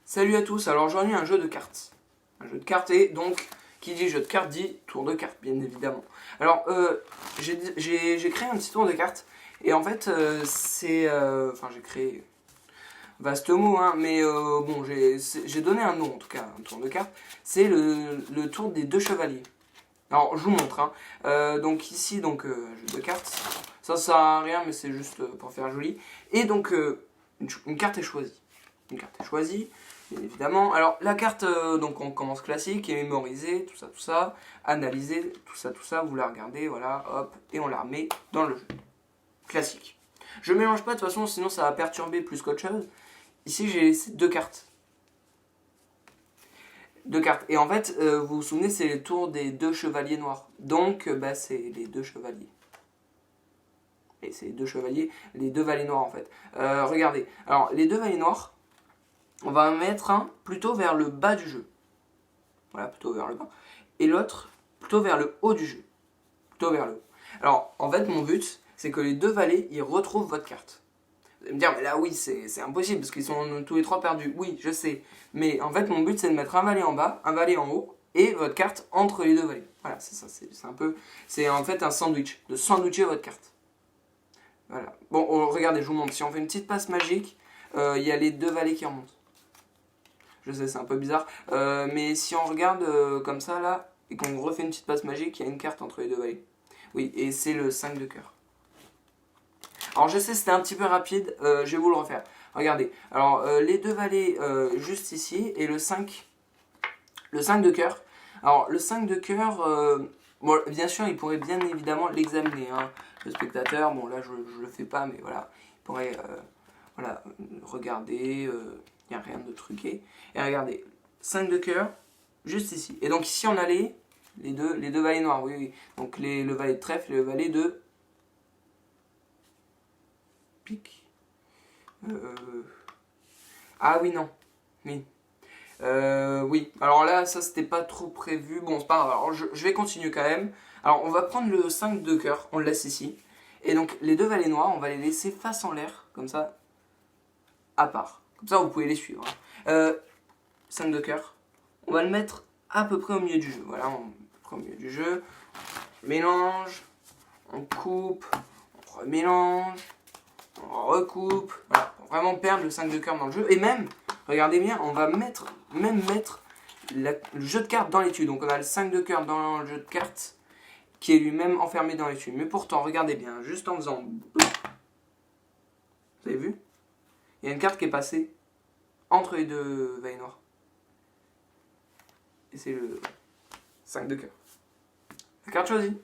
Salut à tous, alors aujourd'hui un jeu de cartes. Un jeu de cartes et donc, qui dit jeu de cartes dit tour de cartes, bien évidemment. Alors, j'ai créé un petit tour de cartes et en fait, enfin j'ai créé, vaste mot, hein, mais bon, j'ai donné un nom en tout cas, un tour de cartes. C'est le tour des deux chevaliers. Alors, je vous montre, hein. Donc ici, jeu de cartes. Ça sert à rien, mais c'est juste pour faire joli. Et donc, une carte est choisie. Une carte est choisie, bien évidemment. Alors, la carte, donc on commence classique, est mémorisée, tout ça, analysée, tout ça, vous la regardez, voilà, hop, et on la remet dans le jeu. Classique. Je mélange pas de toute façon, sinon ça va perturber plus qu'autre chose. Ici, j'ai laissé deux cartes. Deux cartes. Et en fait, vous vous souvenez, c'est le tour des deux chevaliers noirs. Donc, c'est les deux chevaliers. Et c'est les deux chevaliers, les deux valets noirs en fait. Regardez. Alors, les deux valets noirs, on va en mettre un plutôt vers le bas du jeu. Voilà, plutôt vers le bas. Et l'autre, plutôt vers le haut du jeu. Plutôt vers le haut. Alors, en fait, mon but, c'est que les deux valets, ils retrouvent votre carte. Vous allez me dire, mais là, oui, c'est impossible, parce qu'ils sont tous les trois perdus. Oui, je sais. Mais en fait, mon but, c'est de mettre un valet en bas, un valet en haut, et votre carte entre les deux valets. Voilà, c'est ça, c'est un peu... C'est en fait un sandwich, de sandwicher votre carte. Voilà. Bon, regardez, je vous montre. Si on fait une petite passe magique, il y a les deux valets qui remontent. Je sais, c'est un peu bizarre. Mais si on regarde comme ça, là, et qu'on refait une petite passe magique, il y a une carte entre les deux valets. Oui, et c'est le 5 de cœur. Alors je sais, c'était un petit peu rapide, je vais vous le refaire. Regardez, alors les deux valets juste ici, et le 5 de cœur. Alors le 5 de cœur, bon, bien sûr, il pourrait bien évidemment l'examiner, hein. Le spectateur, bon là je le fais pas, mais voilà, il pourrait voilà, regarder, il n'y a rien de truqué. Et regardez, 5 de cœur, juste ici. Et donc ici on a les deux valets noirs, oui, oui. Donc le valet de trèfle et le valet de pique. Ah oui, non. Oui. Oui. Alors là, ça c'était pas trop prévu. Bon, c'est pas grave. Alors je vais continuer quand même. Alors on va prendre le 5 de cœur, on le laisse ici. Et donc les deux valets noirs, on va les laisser face en l'air, comme ça, à part. Comme ça, vous pouvez les suivre. 5 de cœur. On va le mettre à peu près au milieu du jeu. Voilà, à peu près au milieu du jeu. On mélange, on coupe, on remélange, on recoupe. Voilà, pour vraiment perdre le 5 de cœur dans le jeu. Et même, regardez bien, on va mettre le jeu de cartes dans l'étui. Donc on a le 5 de cœur dans le jeu de cartes qui est lui-même enfermé dans l'étui. Mais pourtant, regardez bien, juste en faisant... Vous avez vu? Il y a une carte qui est passée entre les deux valets noirs. Et c'est le 5 de cœur. La carte choisie.